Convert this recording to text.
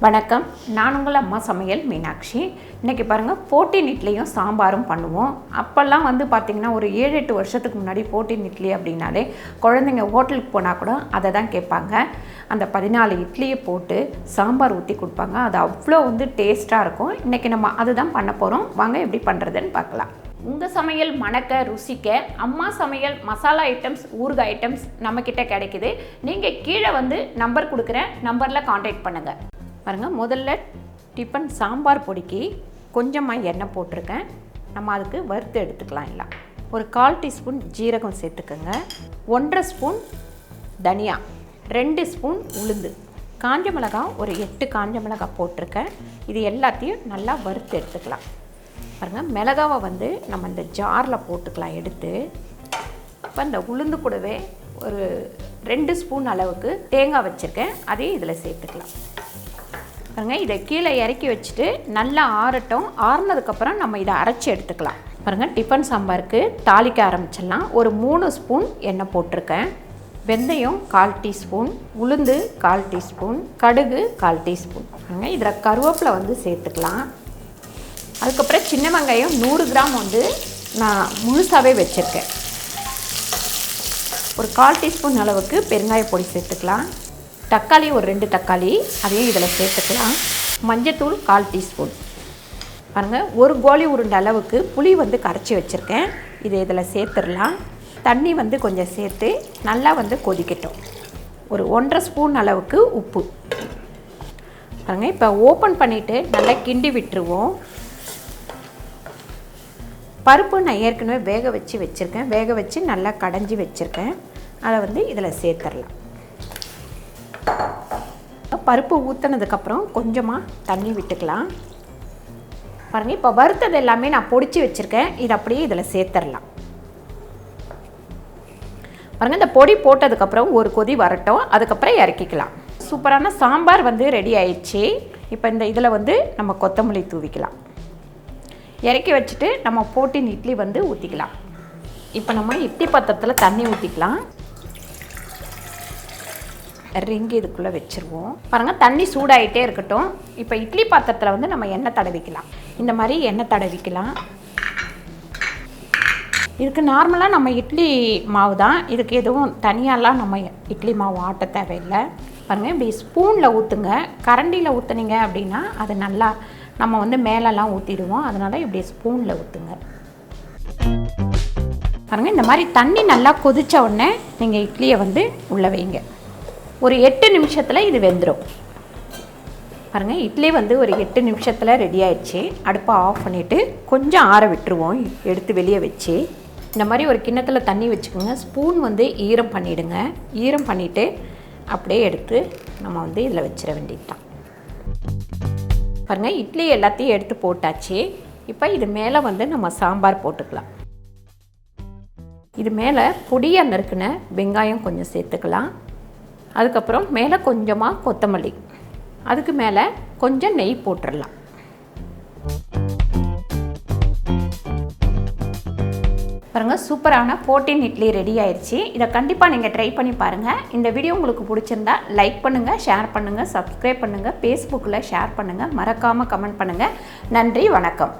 வணக்கம், நான் உங்கள் அம்மா சமையல் மீனாட்சி. இன்றைக்கி பாருங்கள், 14 இட்லியும் சாம்பாரும் பண்ணுவோம். அப்போல்லாம் பார்த்திங்கன்னா ஒரு 7-8 வருஷத்துக்கு முன்னாடி 14 இட்லி அப்படின்னாலே குழந்தைங்க ஹோட்டலுக்கு போனால் கூட அதை தான் கேட்பாங்க. அந்த 14 இட்லியை போட்டு சாம்பார் ஊற்றி கொடுப்பாங்க. அது அவ்வளோ டேஸ்ட்டாக இருக்கும். இன்றைக்கி நம்ம அதுதான் பண்ண போகிறோம். வாங்க எப்படி பண்ணுறதுன்னு பார்க்கலாம். உங்கள் சமையல் மணக்க ருசிக்க அம்மா சமையல் மசாலா ஐட்டம்ஸ், ஊறுகாய் ஐட்டம்ஸ் நம்மக்கிட்ட கிடைக்குது. நீங்கள் கீழே நம்பர் கொடுக்குறேன், நம்பரில் காண்டாக்ட் பண்ணுங்கள். பாருங்கள், முதல்ல டிஃபன் சாம்பார் பொடிக்கு கொஞ்சமாக எண்ணெய் போட்டிருக்கேன். நம்ம அதுக்கு வறுத்து எடுத்துக்கலாம். எல்லாம் ஒரு 1/4 டீஸ்பூன் ஜீரகம் சேர்த்துக்கோங்க, 1/2 ஸ்பூன் தனியா, 2 ஸ்பூன் உளுந்து, காஞ்ச மிளகாய் ஒரு 8 காஞ்ச மிளகாய் போட்டிருக்கேன். இது எல்லாத்தையும் நல்லா வறுத்து எடுத்துக்கலாம். பாருங்கள், மிளகாவை நம்ம இந்த ஜாரில் போட்டுக்கலாம் எடுத்து. இப்போ இந்த உளுந்து கூடவே ஒரு 2 ஸ்பூன் அளவுக்கு தேங்காய் வச்சுருக்கேன், அதையும் இதில் சேர்த்துக்கலாம். பாருங்கள், இதை கீழே இறக்கி வச்சுட்டு நல்லா ஆறட்டும். ஆறுனதுக்கப்புறம் நம்ம இதை அரைச்சி எடுத்துக்கலாம். பாருங்கள், டிஃபன் சாம்பாருக்கு தாளிக்க ஆரம்பிச்சிடலாம். ஒரு 3 ஸ்பூன் எண்ணெய் போட்டிருக்கேன். வெந்தயம் 1/4 டீஸ்பூன், உளுந்து 1/4 டீஸ்பூன், கடுகு 1/4 டீஸ்பூன். பாருங்கள், இதில் கருவேப்பிலை சேர்த்துக்கலாம். அதுக்கப்புறம் சின்ன வெங்காயம் 100 கிராம் நான் முழுசாகவே வச்சுருக்கேன். ஒரு 1/4 டீஸ்பூன் அளவுக்கு பெருங்காய பொடி சேர்த்துக்கலாம். தக்காளி ஒரு 2 தக்காளி, அதையும் இதில் சேர்த்துக்கலாம். மஞ்சத்தூள் 1/4 டீஸ்பூன். பாருங்கள், ஒரு கோலி உருண்டை அளவுக்கு புளி கரைச்சி வச்சுருக்கேன். இதை இதில் சேர்த்துடலாம். தண்ணி கொஞ்சம் சேர்த்து நல்லா கொதிக்கட்டும். ஒரு 1/2 ஸ்பூன் அளவுக்கு உப்பு. பாருங்கள், இப்போ ஓப்பன் பண்ணிவிட்டு நல்லா கிண்டி விட்டுருவோம். பருப்பு நான் ஏற்கனவே வேக வச்சு வச்சுருக்கேன். வேக வச்சு நல்லா கடைஞ்சி வச்சுருக்கேன். அதை இதில் சேர்த்துடலாம். பருப்பு ஊற்றினதுக்கப்புறம் கொஞ்சமாக தண்ணி விட்டுக்கலாம். பாருங்கள், இப்போ வறுத்தது எல்லாமே நான் பொடிச்சு வச்சுருக்கேன். இது அப்படியே இதில் சேர்த்துடலாம். பாருங்கள், இந்த பொடி போட்டதுக்கப்புறம் ஒரு கொதி வரட்டும். அதுக்கப்புறம் இறக்கிக்கலாம். சூப்பரான சாம்பார் ரெடி ஆயிடுச்சு. இப்போ இந்த இதில் நம்ம கொத்தமல்லி தூவிக்கலாம். இறக்கி வச்சுட்டு நம்ம 14 இட்லி ஊற்றிக்கலாம். இப்போ நம்ம இட்லி பாத்திரத்தில் தண்ணி ஊற்றிக்கலாம். ரிங்கு இதுக்குள்ளே வச்சுருவோம். பாருங்கள், தண்ணி சூடாகிட்டே இருக்கட்டும். இப்போ இட்லி பாத்திரத்தில் நம்ம எண்ணெய் தடவிக்கலாம். இந்த மாதிரி எண்ணெய் தடவிக்கலாம். இதுக்கு நார்மலாக நம்ம இட்லி மாவு தான். இதுக்கு எதுவும் தனியாலாம் நம்ம இட்லி மாவு ஆட்ட தேவையில்லை. பாருங்கள், இப்படி ஸ்பூனில் ஊற்றுங்க. கரண்டியில் ஊற்றுனீங்க அப்படின்னா அது நல்லா நம்ம மேலெல்லாம் ஊற்றிடுவோம். அதனால் இப்படி ஸ்பூனில் ஊற்றுங்க. பாருங்கள், இந்த மாதிரி தண்ணி நல்லா கொதித்த உடனே நீங்கள் இட்லியை உள்ளே வைங்க. ஒரு 8 நிமிஷத்தில் இது வெந்துடும். பாருங்கள், இட்லி ஒரு 8 நிமிஷத்தில் ரெடி ஆயிடுச்சு. அடுப்பை ஆஃப் பண்ணிவிட்டு கொஞ்சம் ஆற விட்டுருவோம். எடுத்து வெளியே வச்சு இந்த மாதிரி ஒரு கிண்ணத்தில் தண்ணி வச்சுக்கோங்க. ஸ்பூன் ஈரம் பண்ணிவிடுங்க. ஈரம் பண்ணிவிட்டு அப்படியே எடுத்து நம்ம இதில் வச்சிட வேண்டியது தான். பாருங்கள், இட்லி எல்லாத்தையும் எடுத்து போட்டாச்சு. இப்போ இது மேலே நம்ம சாம்பார் போட்டுக்கலாம். இது மேலே பொடியாக நறுக்குன வெங்காயம் கொஞ்சம் சேர்த்துக்கலாம். அதுக்கப்புறம் மேலே கொஞ்சமாக கொத்தமல்லி, அதுக்கு மேலே கொஞ்சம் நெய் போட்டுடலாம். பாருங்கள், சூப்பரான 14 இட்லி ரெடி ஆயிடுச்சு. இதை கண்டிப்பாக நீங்கள் ட்ரை பண்ணி பாருங்கள். இந்த வீடியோ உங்களுக்கு பிடிச்சிருந்தா லைக் பண்ணுங்கள், ஷேர் பண்ணுங்கள், சப்ஸ்கிரைப் பண்ணுங்கள், ஃபேஸ்புக்கில் ஷேர் பண்ணுங்கள், மறக்காமல் கமெண்ட் பண்ணுங்கள். நன்றி, வணக்கம்.